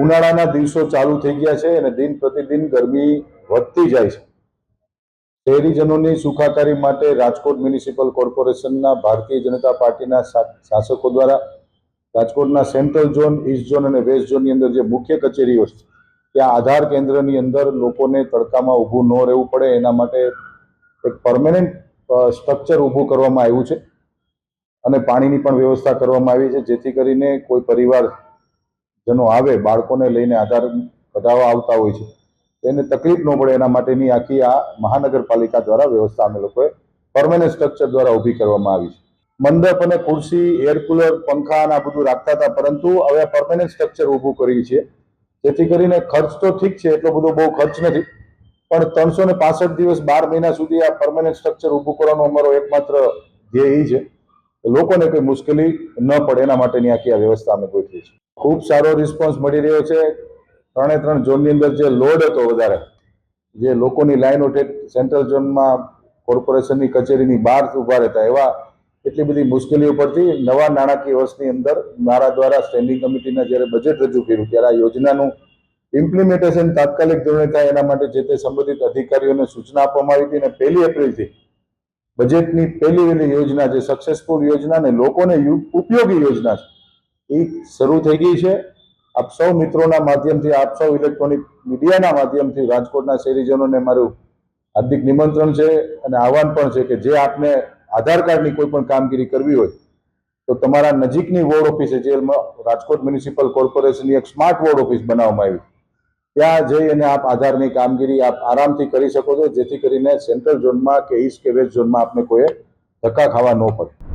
ઉનાળાના દિવસો ચાલુ થઈ ગયા છે અને દિન પ્રતિદિન ગરમી વધતી જાય છે। શહેરીજનોની સુખાકારી માટે રાજકોટ મ્યુનિસિપલ કોર્પોરેશનના ભારતીય જનતા પાર્ટીના શાસકો દ્વારા રાજકોટના સેન્ટ્રલ ઝોન, ઈસ્ટ ઝોન અને વેસ્ટ ઝોનની અંદર જે મુખ્ય કચેરીઓ છે ત્યાં આધાર કેન્દ્રની અંદર લોકોને તડકામાં ઊભું ન રહેવું પડે એના માટે એક પરમેનન્ટ સ્ટ્રક્ચર ઊભું કરવામાં આવ્યું છે અને પાણીની પણ વ્યવસ્થા કરવામાં આવી છે, જેથી કરીને કોઈ પરિવારજનો આવે બાળકોને લઈને આધાર કઢાવવા આવતા હોય છે તેને તકલીફ ન પડે એના માટેની આખી આ મહાનગરપાલિકા દ્વારા વ્યવસ્થા અમે લોકોએ પરમેનન્ટ સ્ટ્રક્ચર દ્વારા ઊભી કરવામાં આવી છે। મંડપ અને ખુરશી, એર કુલર, પંખા અને આ બધું રાખતા હતા, પરંતુ હવે પરમેનન્ટ સ્ટ્રક્ચર ઊભું કર્યું છે, જેથી કરીને ખર્ચ તો ઠીક છે, એટલો બધો બહુ ખર્ચ નથી, પણ 365 દિવસ 12 મહિના સુધી આ પરમેનન્ટ સ્ટ્રક્ચર ઊભું કરવાનો અમારો એકમાત્ર ધ્યેય છે લોકોને કોઈ મુશ્કેલી ન પડે એના માટેની આખી આ વ્યવસ્થા અમે ગોઠવી છે। ખૂબ સારો રિસ્પોન્સ મળી રહ્યો છે। 3 ઝોનની અંદર જે લોડ હતો વધારે, જે લોકોની લાઈનો સેન્ટ્રલ ઝોનમાં કોર્પોરેશનની કચેરીની બહાર ઊભા રહેતા, એવા એટલી બધી મુશ્કેલીઓ પડતી। નવા નાણાકીય વર્ષની અંદર મારા દ્વારા સ્ટેન્ડિંગ કમિટીના જ્યારે બજેટ રજૂ કર્યું ત્યારે આ યોજનાનું ઇમ્પ્લિમેન્ટેશન તાત્કાલિક ધોરણે થાય એના માટે જે તે સંબંધિત અધિકારીઓને સૂચના આપવામાં આવી હતી અને 1 એપ્રિલથી બજેટની પહેલી યોજના, જે સક્સેસફુલ યોજના ને લોકોને ઉપયોગી યોજના છે, એ શરૂ થઈ ગઈ છે। આપ સૌ મિત્રોના માધ્યમથી, આપ સૌ ઇલેક્ટ્રોનિક મીડિયાના માધ્યમથી રાજકોટના શહેરીજનોને મારું હાર્દિક નિમંત્રણ છે અને આહવાન પણ છે કે જે આપને આધાર કાર્ડની કોઈ પણ કામગીરી કરવી હોય તો તમારા નજીકની વોર્ડ ઓફિસે, જે રાજકોટ મ્યુનિસિપલ કોર્પોરેશનની એક સ્માર્ટ વોર્ડ ઓફિસ બનાવવામાં આવી, ત્યાં જઈ અને આપ આધારની કામગીરી આપ આરામથી કરી શકો છો, જેથી કરીને સેન્ટ્રલ ઝોનમાં કે ઈસ્ટ કે વેસ્ટ ઝોનમાં આપને કોઈ ધક્કા ખાવા ન પડે।